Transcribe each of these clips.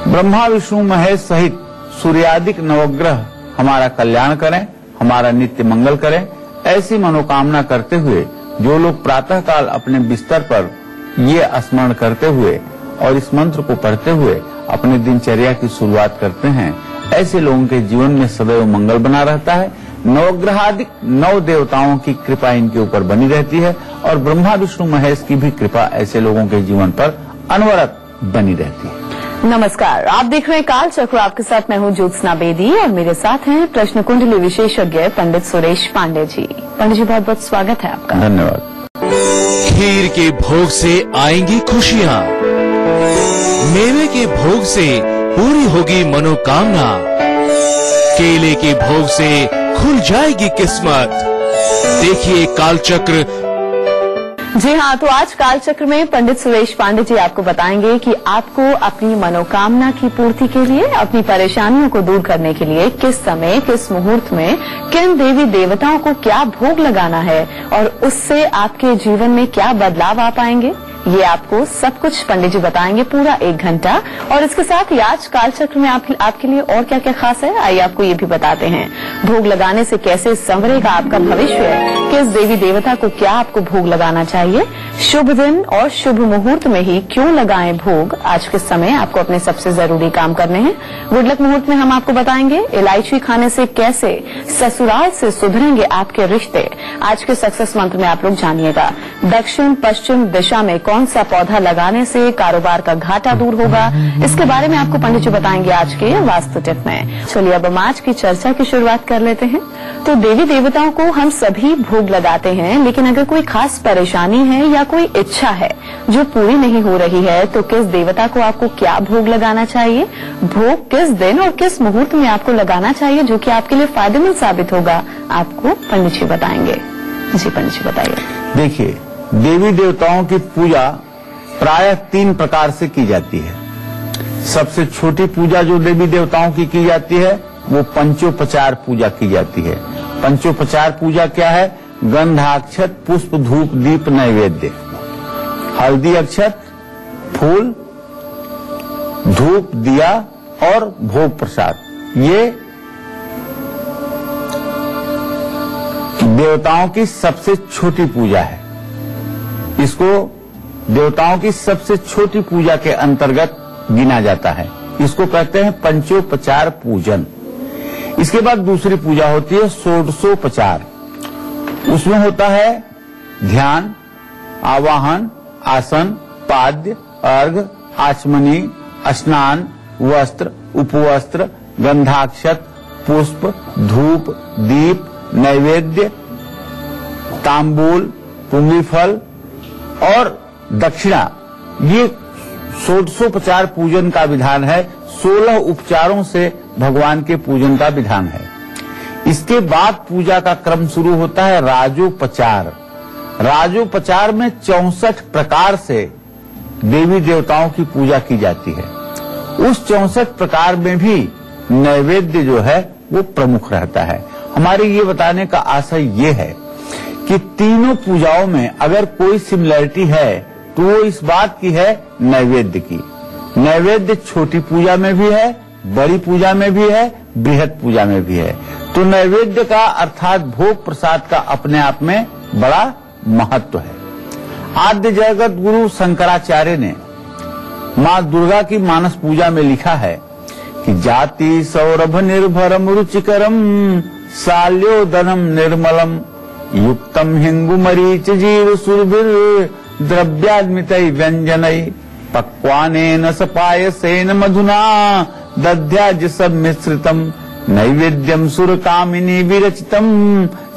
ब्रह्मा विष्णु महेश सहित सूर्यादिक नवग्रह हमारा कल्याण करें, हमारा नित्य मंगल करें, ऐसी मनोकामना करते हुए जो लोग प्रातः काल अपने बिस्तर पर ये स्मरण करते हुए और इस मंत्र को पढ़ते हुए अपने दिनचर्या की शुरुआत करते हैं, ऐसे लोगों के जीवन में सदैव मंगल बना रहता है। नवग्रहादिक 9 देवताओं की कृपा इनके ऊपर बनी रहती है और ब्रह्मा विष्णु महेश की भी कृपा ऐसे लोगों के जीवन पर अनवरत बनी रहती है। नमस्कार, आप देख रहे हैं काल चक्र। आपके साथ मैं हूं ज्योत्सना बेदी और मेरे साथ हैं प्रश्न कुंडली विशेषज्ञ पंडित सुरेश पांडे जी। पंडित जी, बहुत बहुत स्वागत है आपका। धन्यवाद। खीर के भोग से आएंगी खुशियाँ, मेवे के भोग से पूरी होगी मनोकामना, केले के भोग से खुल जाएगी किस्मत। देखिए कालचक्र। जी हाँ, तो आज कालचक्र में पंडित सुरेश पांडे जी आपको बताएंगे कि आपको अपनी मनोकामना की पूर्ति के लिए, अपनी परेशानियों को दूर करने के लिए किस समय, किस मुहूर्त में किन देवी देवताओं को क्या भोग लगाना है और उससे आपके जीवन में क्या बदलाव आ पाएंगे, ये आपको सब कुछ पंडित जी बताएंगे पूरा 1 घंटा। और इसके साथ ही आज कालचक्र में आपके लिए और क्या क्या खास है, आइए आपको ये भी बताते हैं। भोग लगाने से कैसे संवरेगा आपका भविष्य, किस देवी देवता को क्या आपको भोग लगाना चाहिए, शुभ दिन और शुभ मुहूर्त में ही क्यों लगाएं भोग, आज के समय आपको अपने सबसे जरूरी काम करने हैं। गुड लक मुहूर्त में हम आपको बताएंगे इलायची खाने से कैसे ससुराल से सुधरेंगे आपके रिश्ते। आज के सक्सेस मंत्र में आप लोग जानिएगा दक्षिण पश्चिम दिशा में कौन सा पौधा लगाने से कारोबार का घाटा दूर होगा, इसके बारे में आपको पंडित जी बताएंगे आज के वास्तु टिप में। चलिए अब हम आज की चर्चा की शुरुआत कर लेते हैं। तो देवी देवताओं को हम सभी भोग लगाते हैं, लेकिन अगर कोई खास परेशानी है या कोई इच्छा है जो पूरी नहीं हो रही है, तो किस देवता को आपको क्या भोग लगाना चाहिए, भोग किस दिन और किस मुहूर्त में आपको लगाना चाहिए जो कि आपके लिए फायदेमंद साबित होगा, आपको पंडित जी बताएंगे। जी पंडित जी बताइए। देखिए, देवी देवताओं की पूजा प्रायः 3 प्रकार से की जाती है। सबसे छोटी पूजा जो देवी देवताओं की जाती है वो पंचोपचार पूजा की जाती है। पंचोपचार पूजा क्या है? गंधाक्षत, पुष्प, धूप, दीप, नैवेद्य। हल्दी, अक्षत, फूल, धूप, दिया और भोग प्रसाद, ये देवताओं की सबसे छोटी पूजा है। इसको देवताओं की सबसे छोटी पूजा के अंतर्गत गिना जाता है। इसको कहते हैं पंचोपचार पूजन। इसके बाद दूसरी पूजा होती है षोडशोपचार। उसमें होता है ध्यान, आवाहन, आसन, पाद्य, अर्घ, आचमनी, स्नान, वस्त्र, उपवस्त्र, गंधाक्षत, पुष्प, धूप, दीप, नैवेद्य, तांबूल, पुंगी फल और दक्षिणा। ये षोडशोपचार पूजन का विधान है। 16 उपचारों से भगवान के पूजन का विधान है। इसके बाद पूजा का क्रम शुरू होता है राजोपचार। राजोपचार में 64 प्रकार से देवी देवताओं की पूजा की जाती है। उस 64 प्रकार में भी नैवेद्य जो है वो प्रमुख रहता है। हमारे ये बताने का आशय ये है कि तीनों पूजाओं में अगर कोई सिमिलरिटी है तो वो इस बात की है नैवेद्य की। नैवेद्य छोटी पूजा में भी है, बड़ी पूजा में भी है, बृहद पूजा में भी है। तो नैवेद्य का अर्थात भोग प्रसाद का अपने आप में बड़ा महत्व है। आद्य जगत गुरु शंकराचार्य ने माँ दुर्गा की मानस पूजा में लिखा है कि जाति सौरभ निर्भरम रुचिकरम शाल्योदनम निर्मलम युक्तम हिंगु मरीच जीव सुरभिर द्रव्याद्मितै व्यंजनै पक्वानेन सपायसेन मधुना दध्याज सम्मिश्रितम नैवेद्यम सुरकामिनी विरचितम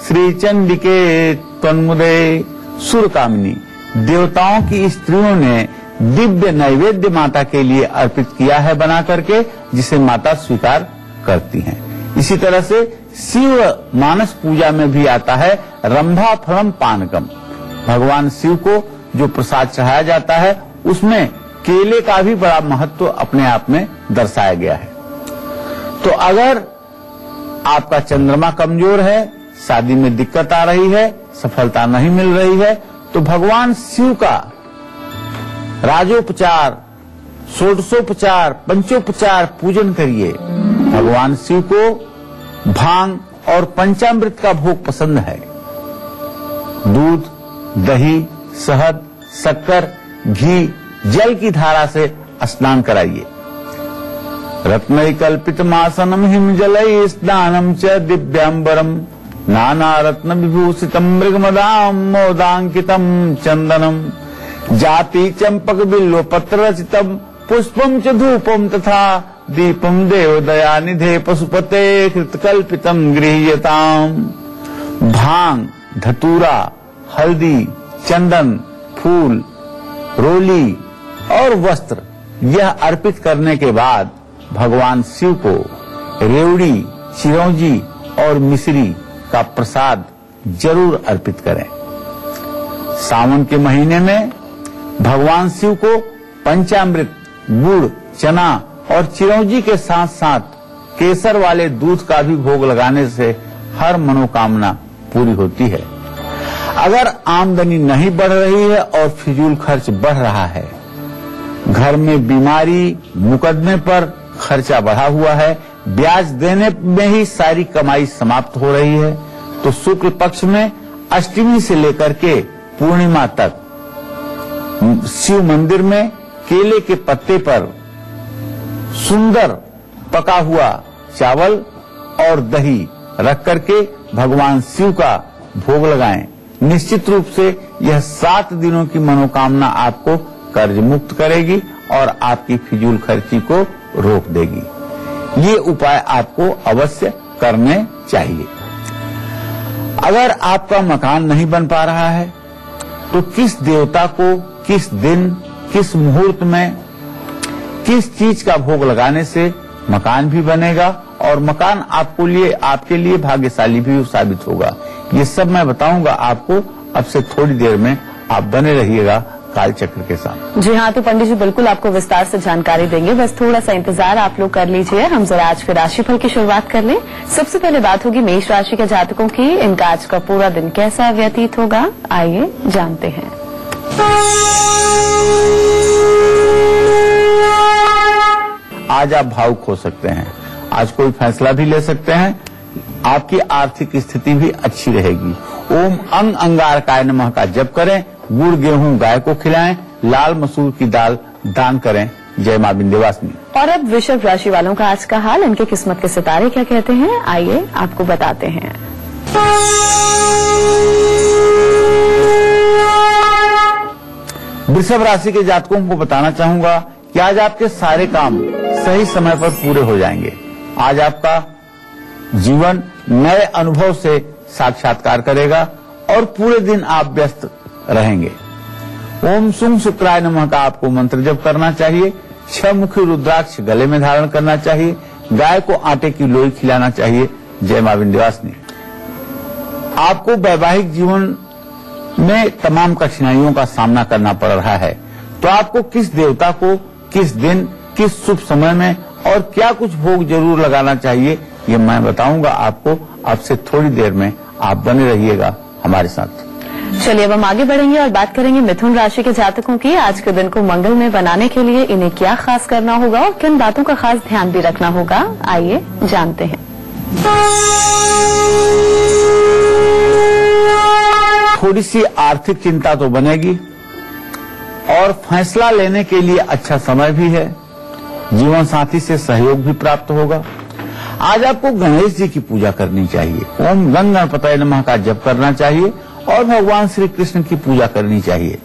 श्रीचंडिके त्वन्मुदे। सुरकामिनी देवताओं की स्त्रियों ने दिव्य नैवेद्य माता के लिए अर्पित किया है बना करके, जिसे माता स्वीकार करती हैं। इसी तरह से शिव मानस पूजा में भी आता है रंभा फलम पानकम। भगवान शिव को जो प्रसाद चढ़ाया जाता है उसमें केले का भी बड़ा महत्व अपने आप में दर्शाया गया है। तो अगर आपका चंद्रमा कमजोर है, शादी में दिक्कत आ रही है, सफलता नहीं मिल रही है, तो भगवान शिव का राजोपचार षोडशोपचार पंचोपचार पूजन करिए। भगवान शिव को भांग और पंचामृत का भोग पसंद है। दूध, दही, शहद, शक्कर, घी, जल की धारा से स्नान कराइए। रत्नई कल्पितमासनम हिमजलई स्नानम च दिव्यांबरम नाना रत्न विभूषितम मृगमदाम मोदांकितम चंदनम जाति चंपक बिल्व पत्र रचितम पुष्पम च धूपम तथा दीपम देव दयानिधे पशुपते कृतकल्पितम गृह्यताम। भांग, धतूरा, हल्दी, चंदन, फूल, रोली और वस्त्र यह अर्पित करने के बाद भगवान शिव को रेवड़ी, चिरौंजी और मिश्री का प्रसाद जरूर अर्पित करें। सावन के महीने में भगवान शिव को पंचामृत, गुड़, चना और चिरौंजी के साथ साथ केसर वाले दूध का भी भोग लगाने से हर मनोकामना पूरी होती है। अगर आमदनी नहीं बढ़ रही है और फिजूल खर्च बढ़ रहा है, घर में बीमारी, मुकदमे पर खर्चा बढ़ा हुआ है, ब्याज देने में ही सारी कमाई समाप्त हो रही है, तो शुक्ल पक्ष में अष्टमी से लेकर के पूर्णिमा तक शिव मंदिर में केले के पत्ते पर सुंदर पका हुआ चावल और दही रख करके भगवान शिव का भोग लगाएं। निश्चित रूप से यह 7 दिनों की मनोकामना आपको कर्ज मुक्त करेगी और आपकी फिजूल खर्ची को रोक देगी। ये उपाय आपको अवश्य करने चाहिए। अगर आपका मकान नहीं बन पा रहा है तो किस देवता को किस दिन, किस मुहूर्त में, किस चीज का भोग लगाने से मकान भी बनेगा और मकान आपके लिए भाग्यशाली भी साबित होगा, ये सब मैं बताऊंगा आपको। अब से थोड़ी देर में आप बने रहिएगा कालचक्र के साथ। जी हाँ, तो पंडित जी बिल्कुल आपको विस्तार से जानकारी देंगे, बस थोड़ा सा इंतजार आप लोग कर लीजिए। हम जरा आज के राशिफल की शुरुआत कर लें। सबसे पहले बात होगी मेष राशि के जातकों की। इनका आज का पूरा दिन कैसा व्यतीत होगा, आइए जानते हैं। आज आप भावुक हो सकते हैं, आज कोई फैसला भी ले सकते हैं, आपकी आर्थिक स्थिति भी अच्छी रहेगी। ओम अंग अंगारकाय नमः का जप करें, गुड़ गेहूं गाय को खिलाएं, लाल मसूर की दाल दान करें। जय मां विंध्यवासिनी। और अब वृषभ राशि वालों का आज का हाल, इनके किस्मत के सितारे क्या कहते हैं, आइए आपको बताते हैं। वृषभ राशि के जातकों को बताना चाहूंगा कि आज आपके सारे काम सही समय पर पूरे हो जाएंगे। आज आपका जीवन नए अनुभव से साक्षात्कार करेगा और पूरे दिन आप व्यस्त रहेंगे। ओम सुम शुक्राय नमः का आपको मंत्र जप करना चाहिए। 6 मुखी रुद्राक्ष गले में धारण करना चाहिए। गाय को आटे की लोई खिलाना चाहिए। जय मां विंध्यवासिनी। आपको वैवाहिक जीवन में तमाम कठिनाइयों का सामना करना पड़ रहा है, तो आपको किस देवता को किस दिन, किस शुभ समय में और क्या कुछ भोग जरूर लगाना चाहिए, ये मैं बताऊंगा आपको। अब से थोड़ी देर में आप बने रहिएगा हमारे साथ। चलिए अब हम आगे बढ़ेंगे और बात करेंगे मिथुन राशि के जातकों की। आज के दिन को मंगलमय बनाने के लिए इन्हें क्या खास करना होगा और किन बातों का खास ध्यान भी रखना होगा, आइए जानते हैं। थोड़ी सी आर्थिक चिंता तो बनेगी और फैसला लेने के लिए अच्छा समय भी है। जीवन साथी से सहयोग भी प्राप्त होगा। आज आपको गणेश जी की पूजा करनी चाहिए। ओम गंग गणपतये नमः का जप करना चाहिए और भगवान श्री कृष्ण की पूजा करनी चाहिए।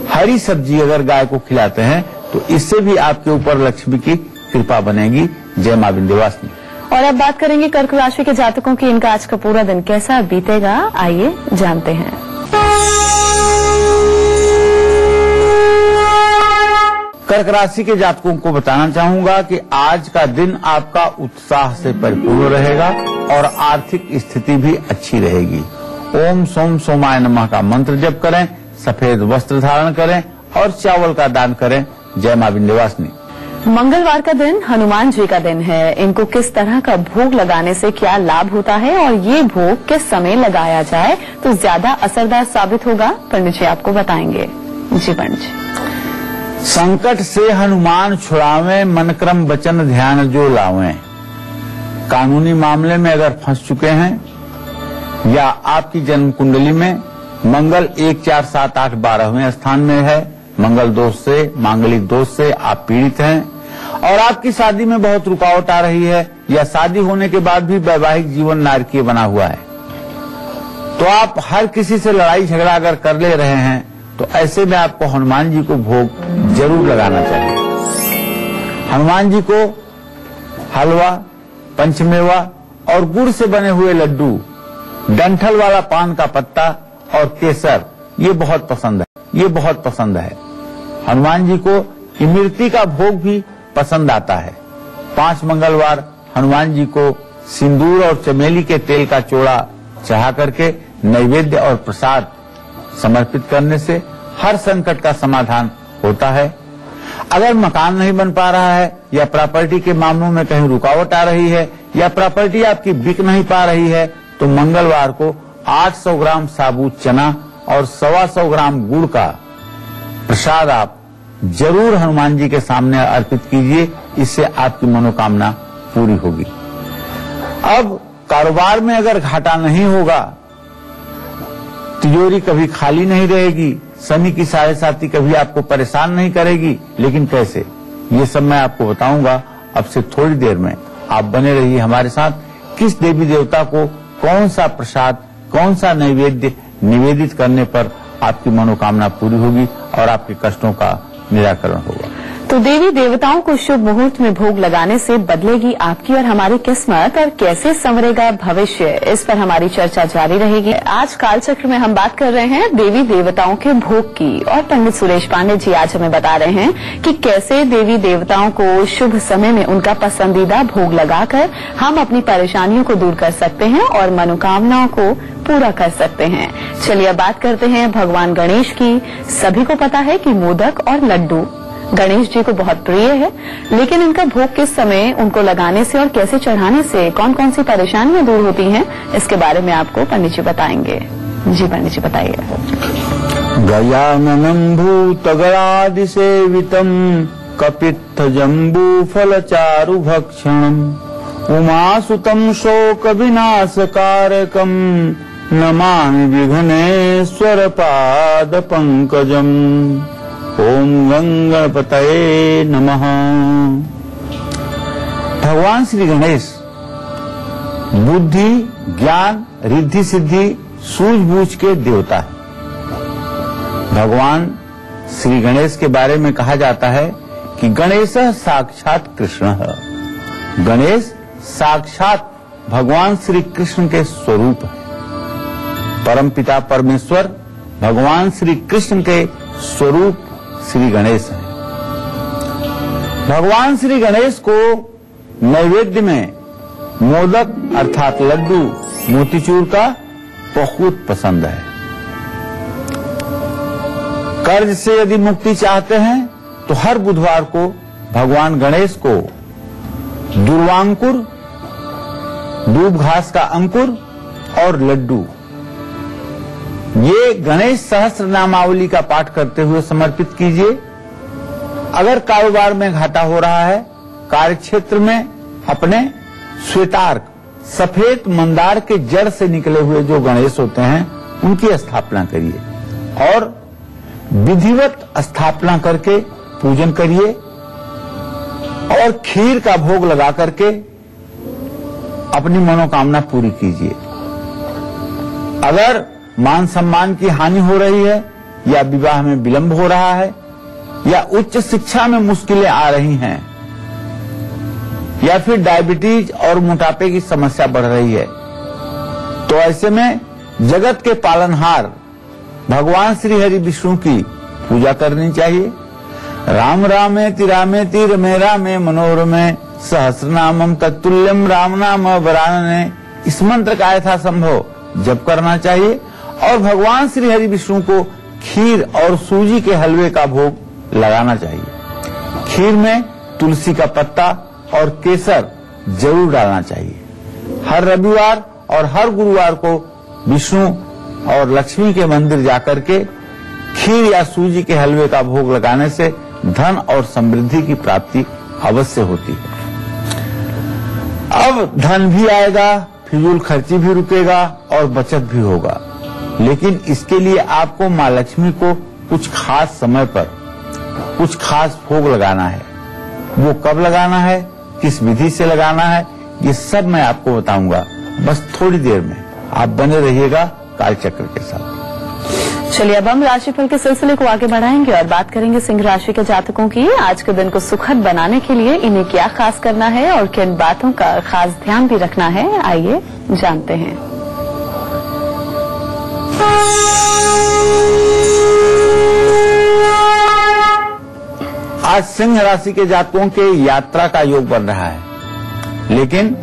हरी सब्जी अगर गाय को खिलाते हैं तो इससे भी आपके ऊपर लक्ष्मी की कृपा बनेगी। जय मां विंध्यवासिनी। और अब बात करेंगे कर्क राशि के जातकों की। इनका आज का पूरा दिन कैसा बीतेगा, आइए जानते हैं। कर्क राशि के जातकों को बताना चाहूंगा कि आज का दिन आपका उत्साह से परिपूर्ण रहेगा और आर्थिक स्थिति भी अच्छी रहेगी। ओम सोम सोमाय नमः का मंत्र जप करें, सफेद वस्त्र धारण करें और चावल का दान करें। जय मां विंध्यवासिनी। मंगलवार का दिन हनुमान जी का दिन है। इनको किस तरह का भोग लगाने से क्या लाभ होता है और ये भोग किस समय लगाया जाए तो ज्यादा असरदार साबित होगा, पंडित जी आपको बताएंगे। जी पंडित जी। संकट से हनुमान छुड़ावें, मन क्रम वचन ध्यान जो लावें। कानूनी मामले में अगर फंस चुके हैं या आपकी जन्म कुंडली में मंगल 1, 4, 7, 8, 12वें स्थान में है, मंगल दोष से, मांगलिक दोष से आप पीड़ित हैं और आपकी शादी में बहुत रुकावट आ रही है या शादी होने के बाद भी वैवाहिक जीवन नारकीय बना हुआ है, तो आप हर किसी से लड़ाई झगड़ा अगर कर ले रहे हैं तो ऐसे में आपको हनुमान जी को भोग जरूर लगाना चाहिए। हनुमान जी को हलवा, पंचमेवा और गुड़ से बने हुए लड्डू, डंठल वाला पान का पत्ता और केसर ये बहुत पसंद है। हनुमान जी को इमरती का भोग भी पसंद आता है। 5 मंगलवार हनुमान जी को सिंदूर और चमेली के तेल का चोड़ा चढ़ा करके नैवेद्य और प्रसाद समर्पित करने से हर संकट का समाधान होता है। अगर मकान नहीं बन पा रहा है या प्रॉपर्टी के मामलों में कहीं रुकावट आ रही है या प्रॉपर्टी आपकी बिक नहीं पा रही है तो मंगलवार को 800 ग्राम साबुत चना और 125 ग्राम गुड़ का प्रसाद आप जरूर हनुमान जी के सामने अर्पित कीजिए, इससे आपकी मनोकामना पूरी होगी। अब कारोबार में अगर घाटा नहीं होगा, तिजोरी कभी खाली नहीं रहेगी, शनि की साढ़ेसाती कभी आपको परेशान नहीं करेगी, लेकिन कैसे, ये सब मैं आपको बताऊंगा अब से थोड़ी देर में। आप बने रहिए हमारे साथ। किस देवी देवता को कौन सा प्रसाद, कौन सा नैवेद्य निवेदित करने पर आपकी मनोकामना पूरी होगी और आपके कष्टों का निराकरण होगा। तो देवी देवताओं को शुभ मुहूर्त में भोग लगाने से बदलेगी आपकी और हमारी किस्मत और कैसे संवरेगा भविष्य, इस पर हमारी चर्चा जारी रहेगी। आज कालचक्र में हम बात कर रहे हैं देवी देवताओं के भोग की और पंडित सुरेश पांडे जी आज हमें बता रहे हैं कि कैसे देवी देवताओं को शुभ समय में उनका पसंदीदा भोग लगाकर हम अपनी परेशानियों को दूर कर सकते हैं और मनोकामनाओं को पूरा कर सकते हैं। चलिए अब बात करते हैं भगवान गणेश की। सभी को पता है कि मोदक और लड्डू गणेश जी को बहुत प्रिय है, लेकिन इनका भोग किस समय उनको लगाने से और कैसे चढ़ाने से कौन कौन सी परेशानियां दूर होती हैं, इसके बारे में आपको पंडित जी बताएंगे। जी पंडित जी बताइए। गजाननं भूतगणादि सेवितं कपित्थ जम्बू फल चारु भक्षणम् उमासुतं शोक विनाशकारकं नमामि विघ्नेश्वर पाद पंकजम्। ओम गंगणपतये नमः। भगवान श्री गणेश बुद्धि, ज्ञान, रिद्धि सिद्धि, सूझबूझ के देवता है। भगवान श्री गणेश के बारे में कहा जाता है कि गणेश साक्षात कृष्ण है। गणेश साक्षात भगवान श्री कृष्ण के स्वरूप है। परमपिता परमेश्वर भगवान श्री कृष्ण के स्वरूप श्री गणेश है। भगवान श्री गणेश को नैवेद्य में मोदक अर्थात लड्डू, मोतीचूर का बहुत पसंद है। कर्ज से यदि मुक्ति चाहते हैं तो हर बुधवार को भगवान गणेश को दुर्वांकुर, दूब घास का अंकुर और लड्डू, ये गणेश सहस्त्र नामावली का पाठ करते हुए समर्पित कीजिए। अगर कारोबार में घाटा हो रहा है, कार्यक्षेत्र में अपने श्वेतार्क, सफेद मंदार के जड़ से निकले हुए जो गणेश होते हैं उनकी स्थापना करिए और विधिवत स्थापना करके पूजन करिए और खीर का भोग लगा करके अपनी मनोकामना पूरी कीजिए। अगर मान सम्मान की हानि हो रही है या विवाह में विलंब हो रहा है या उच्च शिक्षा में मुश्किलें आ रही हैं या फिर डायबिटीज और मोटापे की समस्या बढ़ रही है, तो ऐसे में जगत के पालनहार भगवान श्री हरि विष्णु की पूजा करनी चाहिए। राम रामेति रामेति रमे रामे मनोरमे सहस्रनामम तत्तुल्यम राम नाम वरानने, इस मंत्र का यथासंभव जप करना चाहिए और भगवान श्री हरि विष्णु को खीर और सूजी के हलवे का भोग लगाना चाहिए। खीर में तुलसी का पत्ता और केसर जरूर डालना चाहिए। हर रविवार और हर गुरुवार को विष्णु और लक्ष्मी के मंदिर जाकर के खीर या सूजी के हलवे का भोग लगाने से धन और समृद्धि की प्राप्ति अवश्य होती है। अब धन भी आएगा, फिजूल खर्ची भी रुकेगा और बचत भी होगा, लेकिन इसके लिए आपको माँ लक्ष्मी को कुछ खास समय पर कुछ खास भोग लगाना है। वो कब लगाना है, किस विधि से लगाना है, ये सब मैं आपको बताऊंगा बस थोड़ी देर में। आप बने रहिएगा कालचक्र के साथ। चलिए अब हम राशिफल के सिलसिले को आगे बढ़ाएंगे और बात करेंगे सिंह राशि के जातकों की। आज के दिन को सुखद बनाने के लिए इन्हें क्या खास करना है और किन बातों का खास ध्यान भी रखना है, आइए जानते हैं। आज सिंह राशि के जातकों के यात्रा का योग बन रहा है, लेकिन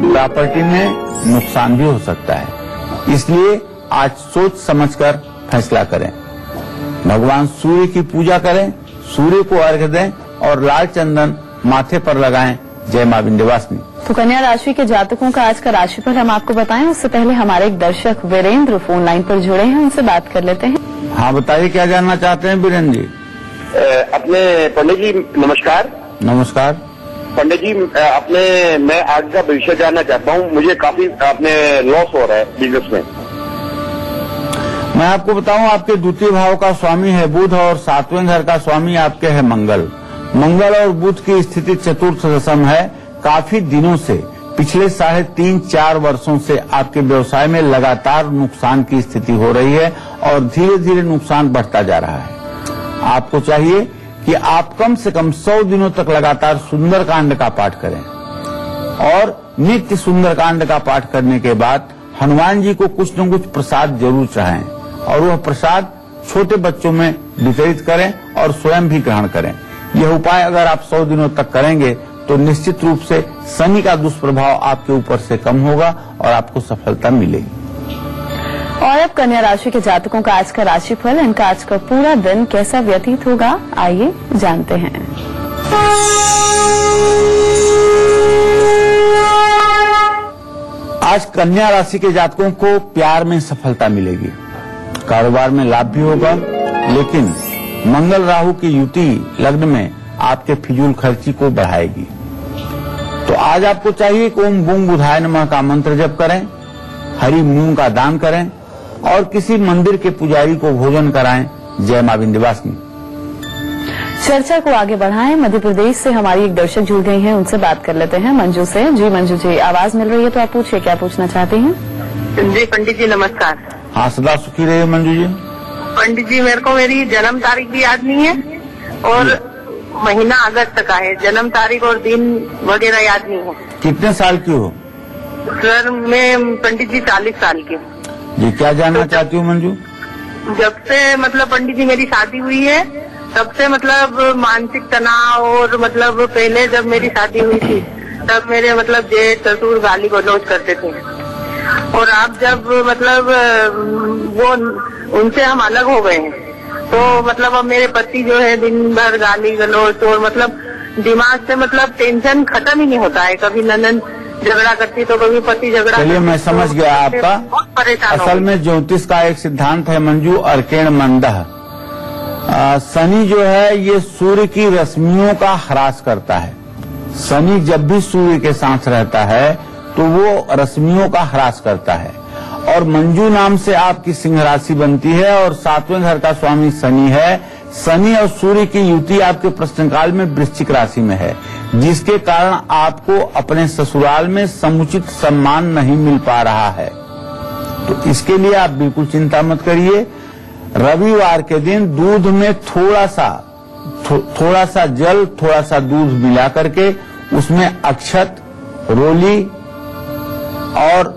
प्रॉपर्टी में नुकसान भी हो सकता है, इसलिए आज सोच समझकर फैसला करें। भगवान सूर्य की पूजा करें, सूर्य को अर्घ्य दें और लाल चंदन माथे पर लगाएं। जय मां विंध्यवासिनी। तो कन्या राशि के जातकों का आज का राशिफल हम आपको बताएं, उससे पहले हमारे एक दर्शक वीरेंद्र फोन लाइन पर जुड़े हैं, उनसे बात कर लेते हैं। हाँ बताइए, क्या जानना चाहते हैं वीरेंद्र जी? अपने पंडित जी नमस्कार। नमस्कार पंडित जी, मैं आज का भविष्य जानना चाहता हूँ। मुझे काफी अपने लॉस हो रहा है बिजनेस में। मैं आपको बताऊं, आपके द्वितीय भाव का स्वामी है बुध और सातवें घर का स्वामी आपके है मंगल। मंगल और बुध की स्थिति चतुर्थ दशम है। काफी दिनों से, पिछले 3.5-4 वर्षों से आपके व्यवसाय में लगातार नुकसान की स्थिति हो रही है और धीरे धीरे नुकसान बढ़ता जा रहा है। आपको चाहिए कि आप कम से कम 100 दिनों तक लगातार सुंदरकांड का पाठ करें और नित्य सुंदरकांड का पाठ करने के बाद हनुमान जी को कुछ न कुछ प्रसाद जरूर चढ़ाएं और वह प्रसाद छोटे बच्चों में वितरित करें और स्वयं भी ग्रहण करें। यह उपाय अगर आप 100 दिनों तक करेंगे तो निश्चित रूप से शनि का दुष्प्रभाव आपके ऊपर से कम होगा और आपको सफलता मिलेगी। और अब कन्या राशि के जातकों का आज का राशिफल, इनका आज का पूरा दिन कैसा व्यतीत होगा, आइए जानते हैं। आज कन्या राशि के जातकों को प्यार में सफलता मिलेगी, कारोबार में लाभ भी होगा, लेकिन मंगल राहु की युति लग्न में आपके फिजूल खर्ची को बढ़ाएगी। तो आज आपको चाहिए कि ओम बूम बुधाय नमः का मंत्र जप करें, हरी मूंग का दान करें और किसी मंदिर के पुजारी को भोजन कराएं। जय मां विंध्यवासिनी। चर्चा को आगे बढ़ाएं। मध्य प्रदेश से हमारी एक दर्शक जुड़ गई हैं, उनसे बात कर लेते हैं। मंजू से। जी मंजू जी, आवाज मिल रही है तो आप पूछिए, क्या पूछना चाहती हैं? जी पंडित जी नमस्कार। हाँ सदा सुखी रहिए मंजू जी। पंडित जी, मेरे को मेरी जन्म तारीख भी याद नहीं है और महीना अगस्त का है, जन्म तारीख और दिन वगैरह याद नहीं है। कितने साल की हो? सर मैं पंडित जी 40 साल की। जी क्या जानना चाहती हूँ मंजू? जब से मतलब पंडित जी मेरी शादी हुई है तब से मतलब मानसिक तनाव और मतलब पहले जब मेरी शादी हुई थी तब मेरे मतलब जेठ ससुर गाली गलौज करते थे और आप जब मतलब वो उनसे हम अलग हो गए हैं तो मतलब अब मेरे पति जो है दिन भर गाली गलौज और मतलब दिमाग से मतलब टेंशन खत्म ही नहीं होता है। कभी ननद झगड़ा करती तो कभी पति झगड़ा। चलिए मैं समझ गया आपका। बहुत परेशान। असल में ज्योतिष का एक सिद्धांत है मंजू, अर्केण मंदः। शनि जो है ये सूर्य की रश्मियों का ह्रास करता है। शनि जब भी सूर्य के साथ रहता है तो वो रश्मियों का ह्रास करता है और मंजू नाम से आपकी सिंह राशि बनती है और 7वें घर का स्वामी शनि है। शनि और सूर्य की युति आपके प्रश्नकाल में वृश्चिक राशि में है, जिसके कारण आपको अपने ससुराल में समुचित सम्मान नहीं मिल पा रहा है। तो इसके लिए आप बिल्कुल चिंता मत करिए। रविवार के दिन दूध में थोड़ा सा जल, थोड़ा सा दूध मिला करके उसमें अक्षत, रोली और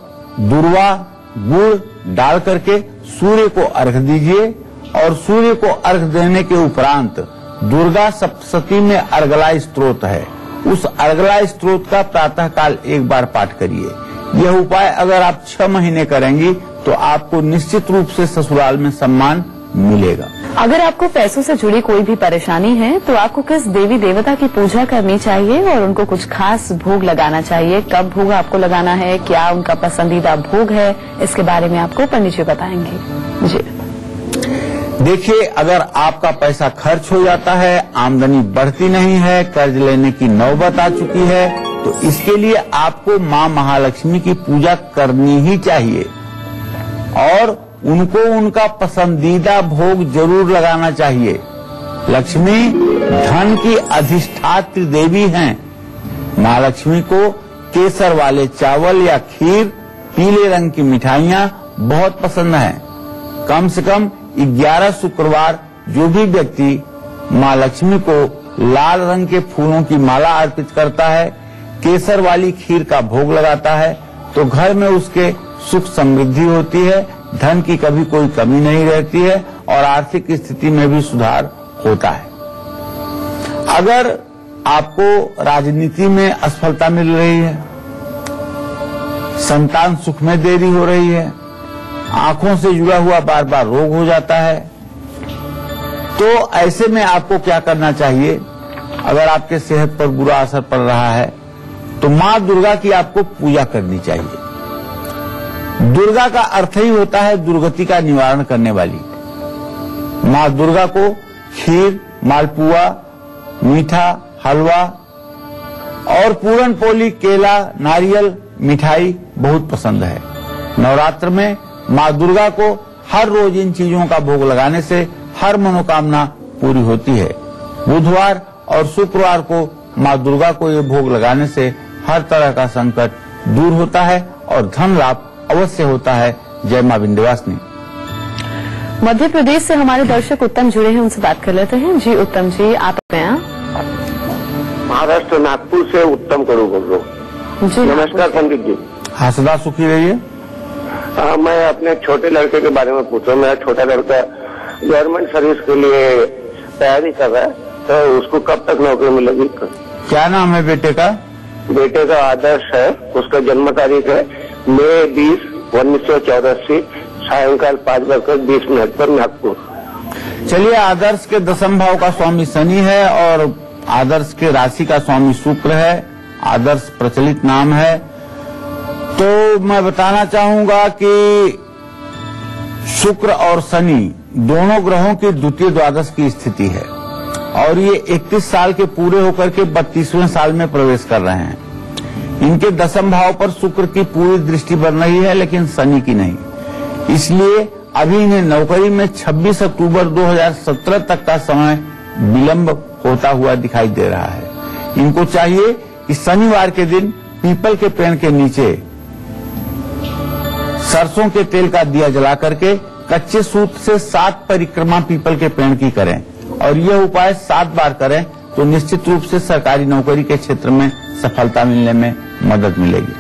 दुर्वा, गुड़ डाल करके सूर्य को अर्घ दीजिए और सूर्य को अर्घ देने के उपरांत दुर्गा सप्तशती में अर्गला स्त्रोत है, उस अर्गला स्त्रोत का प्रातः काल एक बार पाठ करिए। यह उपाय अगर आप 6 महीने करेंगी तो आपको निश्चित रूप से ससुराल में सम्मान मिलेगा। अगर आपको पैसों से जुड़ी कोई भी परेशानी है तो आपको किस देवी देवता की पूजा करनी चाहिए और उनको कुछ खास भोग लगाना चाहिए, कब भोग आपको लगाना है, क्या उनका पसंदीदा भोग है, इसके बारे में आपको पंडित जी बताएंगे। जी देखिए, अगर आपका पैसा खर्च हो जाता है, आमदनी बढ़ती नहीं है, कर्ज लेने की नौबत आ चुकी है, तो इसके लिए आपको मां महालक्ष्मी की पूजा करनी ही चाहिए और उनको उनका पसंदीदा भोग जरूर लगाना चाहिए। लक्ष्मी धन की अधिष्ठात्री देवी हैं। महालक्ष्मी को केसर वाले चावल या खीर, पीले रंग की मिठाइयां बहुत पसंद हैं। कम से कम 11 शुक्रवार जो भी व्यक्ति मां लक्ष्मी को लाल रंग के फूलों की माला अर्पित करता है, केसर वाली खीर का भोग लगाता है, तो घर में उसके सुख समृद्धि होती है, धन की कभी कोई कमी नहीं रहती है और आर्थिक स्थिति में भी सुधार होता है। अगर आपको राजनीति में असफलता मिल रही है, संतान सुख में देरी हो रही है, आंखों से जुड़ा हुआ बार बार रोग हो जाता है, तो ऐसे में आपको क्या करना चाहिए? अगर आपके सेहत पर बुरा असर पड़ रहा है तो मां दुर्गा की आपको पूजा करनी चाहिए। दुर्गा का अर्थ ही होता है दुर्गति का निवारण करने वाली। मां दुर्गा को खीर, मालपुआ, मीठा, हलवा और पूरन पोली, केला, नारियल, मिठाई बहुत पसंद है। नवरात्र में मां दुर्गा को हर रोज इन चीजों का भोग लगाने से हर मनोकामना पूरी होती है। बुधवार और शुक्रवार को मां दुर्गा को ये भोग लगाने से हर तरह का संकट दूर होता है और धन लाभ अवश्य होता है। जय मां विंध्यवासिनी। मध्य प्रदेश से हमारे दर्शक उत्तम जुड़े हैं, उनसे बात कर लेते हैं। जी उत्तम जी, आप महाराष्ट्र नागपुर से उत्तम करो बोल रहा हूँ जी। नमस्कार पंडित जी। हाँ, सदा सुखी रहिए। मैं अपने छोटे लड़के के बारे में पूछ रहा हूँ। मेरा छोटा लड़का गवर्नमेंट सर्विस के लिए तैयारी कर रहा है, तो उसको कब तक नौकरी मिलेगी? क्या नाम है बेटे का? बेटे का आदर्श है। उसका जन्म तारीख है मई 20, 1984, सायंकाल 5:20 पर नागपुर। चलिए, आदर्श के दशम भाव का स्वामी शनि है और आदर्श के राशि का स्वामी शुक्र है। आदर्श प्रचलित नाम है। तो मैं बताना चाहूंगा कि शुक्र और शनि दोनों ग्रहों की द्वितीय द्वादश की स्थिति है और ये 31 साल के पूरे होकर के 32वें साल में प्रवेश कर रहे हैं। इनके दशम भाव पर शुक्र की पूरी दृष्टि बन रही है, लेकिन शनि की नहीं। इसलिए अभी इन्हें नौकरी में 26 अक्टूबर 2017 तक का समय विलंब होता हुआ दिखाई दे रहा है। इनको चाहिए कि शनिवार के दिन पीपल के पेड़ के नीचे सरसों के तेल का दिया जला करके कच्चे सूत से 7 परिक्रमा पीपल के पेड़ की करें और यह उपाय 7 बार करें तो निश्चित रूप से सरकारी नौकरी के क्षेत्र में सफलता मिलने में मदद मिलेगी।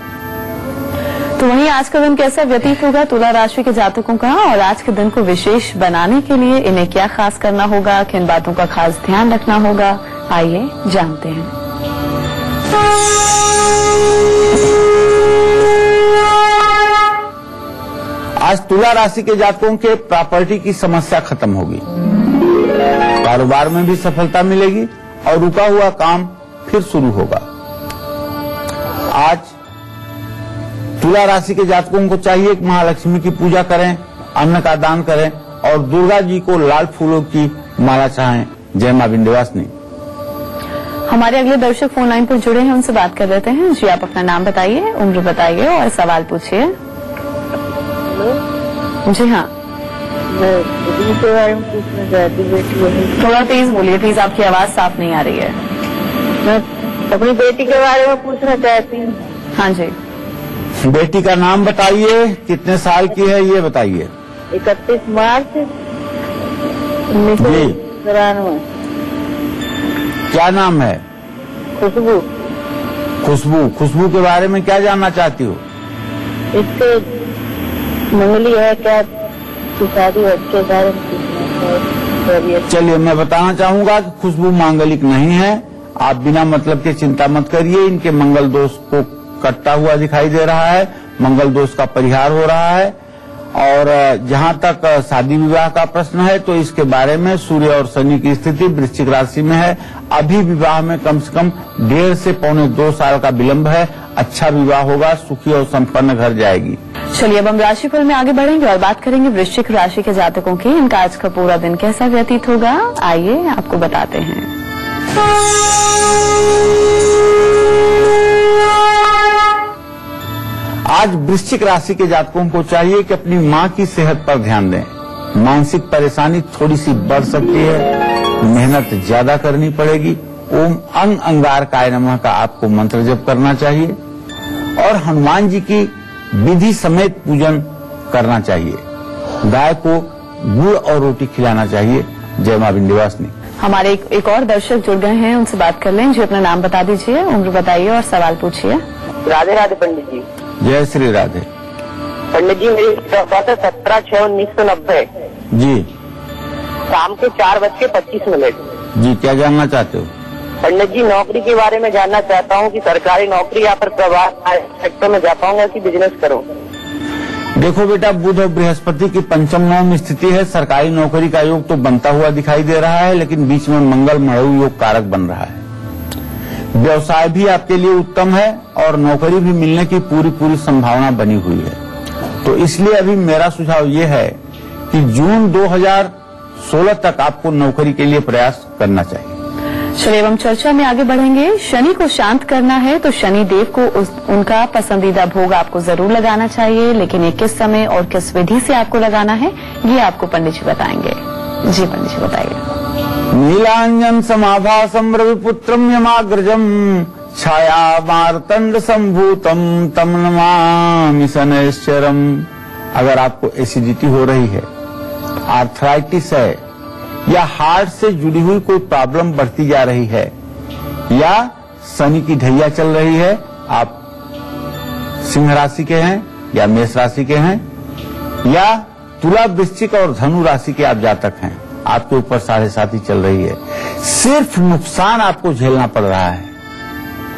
तो वहीं आज का दिन कैसा व्यतीत होगा तुला राशि के जातकों का, और आज के दिन को विशेष बनाने के लिए इन्हें क्या खास करना होगा, किन बातों का खास ध्यान रखना होगा, आइए जानते हैं। आज तुला राशि के जातकों के प्रॉपर्टी की समस्या खत्म होगी, कारोबार में भी सफलता मिलेगी और रुका हुआ काम फिर शुरू होगा। आज तुला राशि के जातकों को चाहिए कि महालक्ष्मी की पूजा करें, अन्न का दान करें और दुर्गा जी को लाल फूलों की माला चाहें। जय मां विंध्यवासिनी। हमारे अगले दर्शक फोन लाइन पर जुड़े हैं, उनसे बात कर लेते हैं। जी, आप अपना नाम बताइए, उम्र बताइए और सवाल पूछिए। जी हाँ, के बारे में पूछना चाहती बेटी। थोड़ा तेज बोलिए प्लीज, आपकी आवाज साफ नहीं आ रही है। मैं अपनी बेटी के बारे में पूछना चाहती हूँ। हाँ जी, बेटी का नाम बताइए, कितने साल की है ये बताइए। 31 मार्च 1993। क्या नाम है? खुशबू। खुशबू। खुशबू के बारे में क्या जानना चाहती हो? इसके मंगली है क्या, शादी के बारे में पूछना चाहिए। चलिए, मैं बताना चाहूंगा कि खुशबू मांगलिक नहीं है। आप बिना मतलब के चिंता मत करिए। इनके मंगल दोष को कटता हुआ दिखाई दे रहा है, मंगल दोष का परिहार हो रहा है। और जहां तक शादी विवाह का प्रश्न है तो इसके बारे में सूर्य और शनि की स्थिति वृश्चिक राशि में है। अभी विवाह में कम से कम 1.5 से 1.25 साल का विलंब है। अच्छा विवाह होगा, सुखी और संपन्न घर जाएगी। चलिए अब हम राशिफल में आगे बढ़ेंगे और बात करेंगे वृश्चिक राशि के जातकों की। इनका आज का पूरा दिन कैसा व्यतीत होगा, आइए आपको बताते हैं। आज वृश्चिक राशि के जातकों को चाहिए कि अपनी मां की सेहत पर ध्यान दें। मानसिक परेशानी थोड़ी सी बढ़ सकती है, मेहनत ज्यादा करनी पड़ेगी। ओम अंग अंगार काय नमः का आपको मंत्र जप करना चाहिए और हनुमान जी की विधि समेत पूजन करना चाहिए। गाय को गुड़ और रोटी खिलाना चाहिए। जय मां विंध्यवासिनी। हमारे एक और दर्शक जुड़ गए हैं, उनसे बात कर लें। जी अपना नाम बता दीजिए, उम्र बताइए और सवाल पूछिए। राधे राधे पंडित जी। जय श्री राधे। पंडित जी मेरी 17/6/1990 जी शाम के 4:25। जी क्या जानना चाहते हो? पंडित जी नौकरी के बारे में जानना चाहता हूँ कि सरकारी नौकरी या फिर प्रवास सेक्टर में जा पाऊंगा कि बिजनेस करूँ। देखो बेटा, बुध और बृहस्पति की पंचम नवम में स्थिति है। सरकारी नौकरी का योग तो बनता हुआ दिखाई दे रहा है, लेकिन बीच में मंगल मणु योग कारक बन रहा है। व्यवसाय भी आपके लिए उत्तम है और नौकरी भी मिलने की पूरी संभावना बनी हुई है। तो इसलिए अभी मेरा सुझाव ये है कि जून 2016 तक आपको नौकरी के लिए प्रयास करना चाहिए। चलिए हम चर्चा में आगे बढ़ेंगे। शनि को शांत करना है तो शनि देव को उनका पसंदीदा भोग आपको जरूर लगाना चाहिए, लेकिन ये किस समय और किस विधि से आपको लगाना है ये आपको पंडित जी बताएंगे। जी पंडित जी बताइए। नीलांजन समाभासम रविपुत्रम यमाग्रजम छाया मार्तंड संभूतम तम नमामि शनैश्चरम। अगर आपको एसिडिटी हो रही है, आर्थराइटिस है या हार्ट से जुड़ी हुई कोई प्रॉब्लम बढ़ती जा रही है या शनि की ढैया चल रही है, आप सिंह राशि के हैं या मेष राशि के हैं या तुला वृश्चिक और धनु राशि के आप जातक हैं, आपके ऊपर 7.5 चल रही है, सिर्फ नुकसान आपको झेलना पड़ रहा है,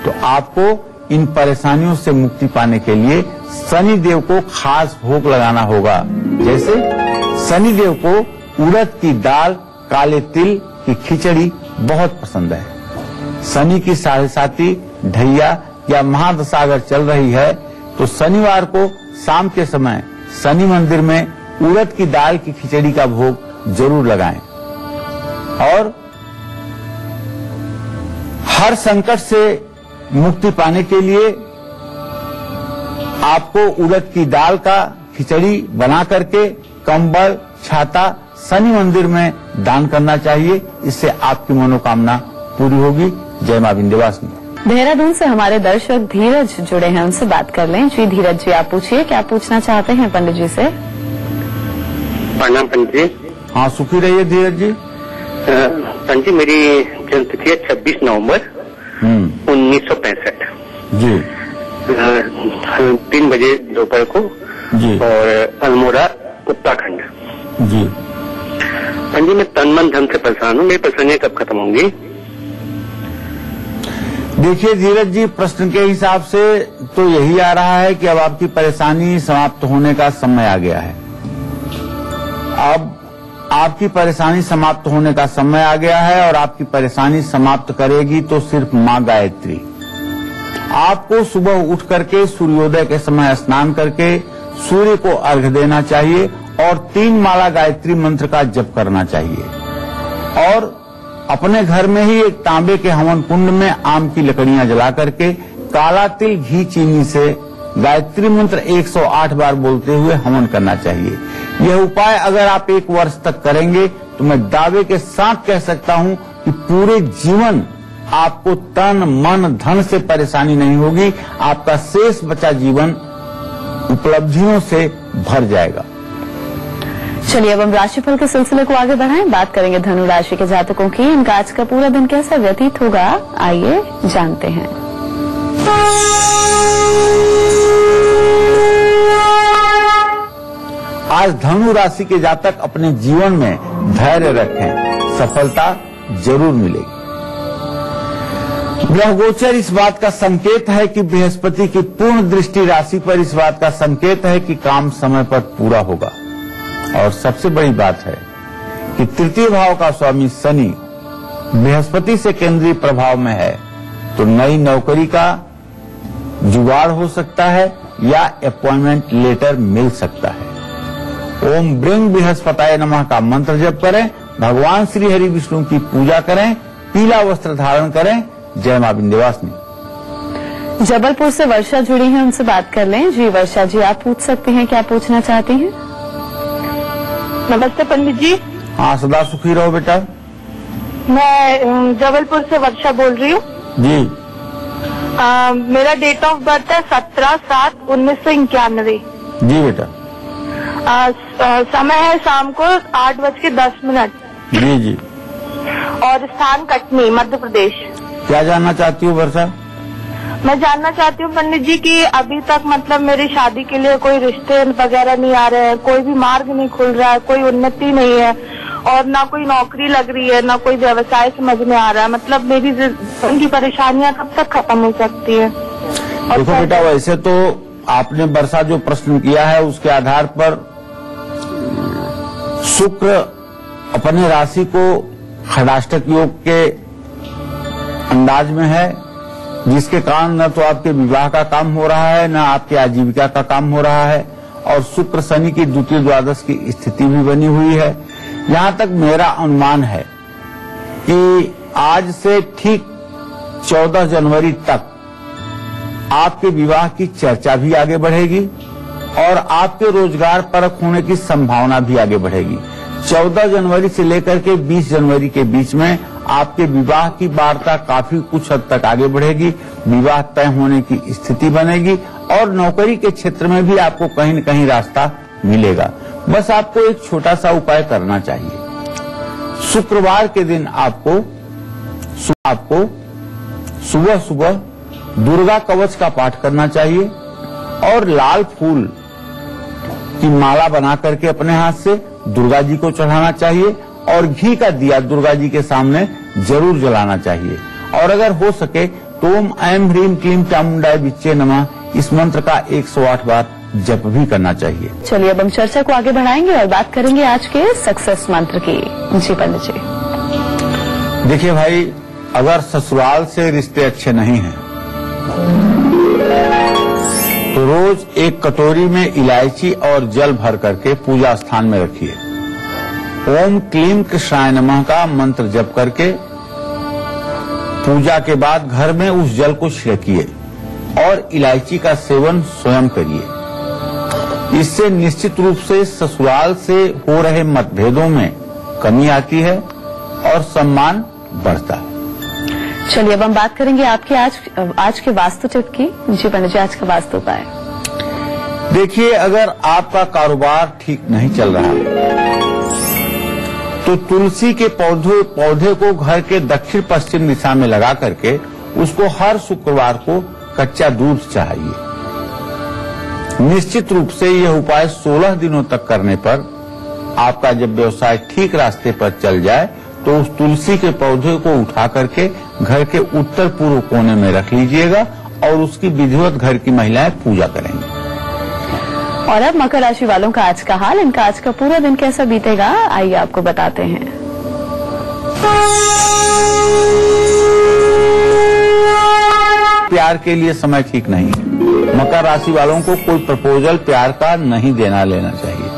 तो आपको इन परेशानियों से मुक्ति पाने के लिए शनि देव को खास भोग लगाना होगा। जैसे शनि देव को उड़द की दाल, काले तिल की खिचड़ी बहुत पसंद है। शनि की 7.5 ढैया या महादशा अगर चल रही है तो शनिवार को शाम के समय शनि मंदिर में उड़द की दाल की खिचड़ी का भोग जरूर लगाएं और हर संकट से मुक्ति पाने के लिए आपको उड़द की दाल का खिचड़ी बना करके कंबल, छाता शनि मंदिर में दान करना चाहिए। इससे आपकी मनोकामना पूरी होगी। जय मां विंध्यवासिनी। देहरादून से हमारे दर्शक धीरज जुड़े हैं, उनसे बात कर लें। जी धीरज जी आप पूछिए, क्या पूछना चाहते हैं पंडित जी से? प्रणाम पंडित जी। हाँ सुखी रहिए धीरज जी। पंडित जी मेरी जन्म तिथि है 26 नवंबर 1965 जी 3 बजे दोपहर को जी और अल्मोड़ा उत्तराखंड। जी पंडित जी मैं तन मन धन से परेशान हूँ, मेरी परेशानियां कब खत्म होंगी? देखिए धीरज जी, प्रश्न के हिसाब से तो यही आ रहा है कि अब आपकी परेशानी समाप्त होने का समय आ गया है। अब आपकी परेशानी समाप्त होने का समय आ गया है और आपकी परेशानी समाप्त करेगी तो सिर्फ मां गायत्री। आपको सुबह उठ करके सूर्योदय के समय स्नान करके सूर्य को अर्घ्य देना चाहिए और 3 माला गायत्री मंत्र का जप करना चाहिए और अपने घर में ही एक तांबे के हवन कुंड में आम की लकड़ियां जला करके काला तिल, घी, चीनी से गायत्री मंत्र 108 बार बोलते हुए हवन करना चाहिए। यह उपाय अगर आप 1 वर्ष तक करेंगे तो मैं दावे के साथ कह सकता हूं कि पूरे जीवन आपको तन मन धन से परेशानी नहीं होगी। आपका शेष बचा जीवन उपलब्धियों से भर जाएगा। चलिए अब हम राशिफल के सिलसिले को आगे बढ़ाएं। बात करेंगे धनु राशि के जातकों की। इनका आज का पूरा दिन कैसा व्यतीत होगा, आइए जानते हैं। आज धनु राशि के जातक अपने जीवन में धैर्य रखें, सफलता जरूर मिलेगी। ग्रहगोचर इस बात का संकेत है कि बृहस्पति की पूर्ण दृष्टि राशि पर इस बात का संकेत है कि काम समय पर पूरा होगा। और सबसे बड़ी बात है कि तृतीय भाव का स्वामी शनि बृहस्पति से केंद्रीय प्रभाव में है, तो नई नौकरी का जुगाड़ हो सकता है या अपॉइंटमेंट लेटर मिल सकता है। ओम ब्रिंग बृहस्पताय नमः का मंत्र जप करें, भगवान श्री हरि विष्णु की पूजा करें, पीला वस्त्र धारण करें। जय मां विंध्यवासिनी। जबलपुर से वर्षा जुड़ी हैं, उनसे बात कर लें। जी वर्षा जी, आप पूछ सकते हैं, क्या पूछना चाहती हैं? नमस्ते पंडित जी। हाँ, सदा सुखी रहो बेटा। मैं जबलपुर से वर्षा बोल रही हूँ जी। मेरा डेट ऑफ बर्थ है 17/7/1991। जी बेटा। समय है शाम को 8:10। जी जी। और स्थान कटनी, मध्य प्रदेश। क्या जानना चाहती हूँ वर्षा? मैं जानना चाहती हूँ पंडित जी कि अभी तक मतलब मेरी शादी के लिए कोई रिश्ते वगैरह नहीं आ रहे हैं, कोई भी मार्ग नहीं खुल रहा है, कोई उन्नति नहीं है और ना कोई नौकरी लग रही है, ना कोई व्यवसाय समझ में आ रहा है। मतलब मेरी उनकी परेशानियां कब तक खत्म हो सकती है? देखो बेटा, वैसे तो आपने वर्षा जो प्रश्न किया है उसके आधार पर शुक्र अपने राशि को खडाष्टक योग के अंदाज में है, जिसके कारण न तो आपके विवाह का काम हो रहा है, न आपके आजीविका का काम हो रहा है। और शुक्र शनि की द्वितीय द्वादश की स्थिति भी बनी हुई है। यहां तक मेरा अनुमान है कि आज से ठीक 14 जनवरी तक आपके विवाह की चर्चा भी आगे बढ़ेगी और आपके रोजगार परख होने की संभावना भी आगे बढ़ेगी। 14 जनवरी से लेकर के 20 जनवरी के बीच में आपके विवाह की वार्ता काफी कुछ हद तक आगे बढ़ेगी, विवाह तय होने की स्थिति बनेगी और नौकरी के क्षेत्र में भी आपको कहीं न कहीं रास्ता मिलेगा। बस आपको एक छोटा सा उपाय करना चाहिए। शुक्रवार के दिन आपको सुबह सुबह दुर्गा कवच का पाठ करना चाहिए और लाल फूल की माला बना करके अपने हाथ से दुर्गा जी को चढ़ाना चाहिए और घी का दिया दुर्गा जी के सामने जरूर जलाना चाहिए। और अगर हो सके तो ओम ऐं ह्रीं क्लीं चामुंडाय विच्चे नमः इस मंत्र का 108 बार जप भी करना चाहिए। चलिए अब हम चर्चा को आगे बढ़ाएंगे और बात करेंगे आज के सक्सेस मंत्र की। जी पंडित जी। देखिए भाई, अगर ससुराल से रिश्ते अच्छे नहीं हैं तो रोज एक कटोरी में इलायची और जल भर करके पूजा स्थान में रखिए। ओम क्लीं कृष्णाय नमः का मंत्र जप करके पूजा के बाद घर में उस जल को छिड़किए और इलायची का सेवन स्वयं करिए। इससे निश्चित रूप से ससुराल से हो रहे मतभेदों में कमी आती है और सम्मान बढ़ता है। चलिए अब हम बात करेंगे आपके आज के वास्तु टिप की। जी पंडित जी, आज का वास्तु उपाय। देखिए, अगर आपका कारोबार ठीक नहीं चल रहा तो तुलसी के पौधे को घर के दक्षिण पश्चिम दिशा में लगा करके उसको हर शुक्रवार को कच्चा दूध चाहिए। निश्चित रूप से यह उपाय 16 दिनों तक करने पर आपका जब व्यवसाय ठीक रास्ते पर चल जाए तो उस तुलसी के पौधे को उठा करके घर के उत्तर पूर्व कोने में रख लीजिएगा और उसकी विधिवत घर की महिलाएं पूजा करेंगी। और अब मकर राशि वालों का आज का हाल, इनका आज का पूरा दिन कैसा बीतेगा, आइए आपको बताते हैं। प्यार के लिए समय ठीक नहीं है। मकर राशि वालों को कोई प्रपोजल प्यार का नहीं देना लेना चाहिए।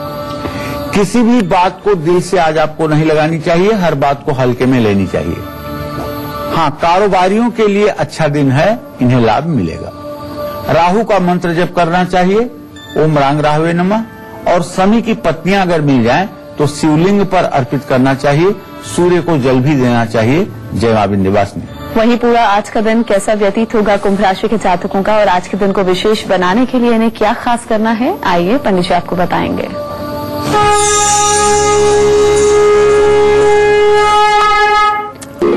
किसी भी बात को दिल से आज आपको नहीं लगानी चाहिए, हर बात को हल्के में लेनी चाहिए। हाँ, कारोबारियों के लिए अच्छा दिन है, इन्हें लाभ मिलेगा। राहु का मंत्र जप करना चाहिए, ओम रांग राहवे नमः। और शनि की पत्नियां अगर मिल जाएं तो शिवलिंग पर अर्पित करना चाहिए, सूर्य को जल भी देना चाहिए। जय मां विंध्यवासिनी। वहीं पूरा आज का दिन कैसा व्यतीत होगा कुंभ राशि के जातकों का और आज के दिन को विशेष बनाने के लिए इन्हें क्या खास करना है, आइए पंडित जी आपको बताएंगे।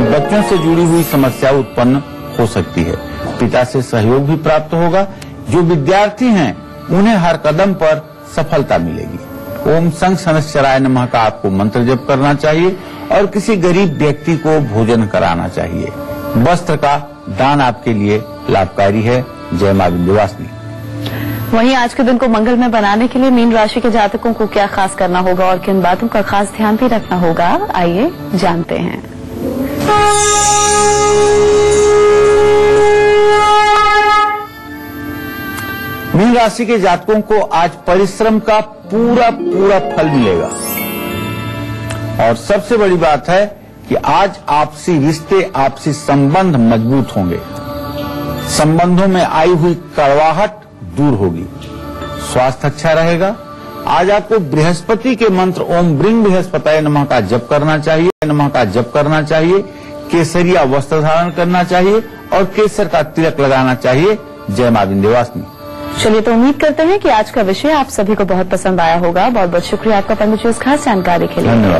बच्चों से जुड़ी हुई समस्या उत्पन्न हो सकती है, पिता से सहयोग भी प्राप्त होगा। जो विद्यार्थी हैं उन्हें हर कदम पर सफलता मिलेगी। ओम संग शनश्चराय नमः का आपको मंत्र जप करना चाहिए और किसी गरीब व्यक्ति को भोजन कराना चाहिए। वस्त्र का दान आपके लिए लाभकारी है। जय मां विंध्यवासिनी। वहीं आज के दिन को मंगलमय बनाने के लिए मीन राशि के जातकों को क्या खास करना होगा और किन बातों का खास ध्यान भी रखना होगा, आइए जानते हैं। मीन राशि के जातकों को आज परिश्रम का पूरा फल मिलेगा। और सबसे बड़ी बात है कि आज आपसी रिश्ते, आपसी संबंध मजबूत होंगे। संबंधों में आई हुई कड़वाहट दूर होगी। स्वास्थ्य अच्छा रहेगा। आज आपको बृहस्पति के मंत्र ओम ब्रिंग बृहस्पताय नमः का जप करना चाहिए। केसरिया वस्त्र धारण करना चाहिए और केसर का तिलक लगाना चाहिए। जय मां विंध्यवासिनी। चलिए, तो उम्मीद करते हैं कि आज का विषय आप सभी को बहुत पसंद आया होगा। बहुत बहुत शुक्रिया आपका पंडित जी इस खास जानकारी के लिए। धन्यवाद।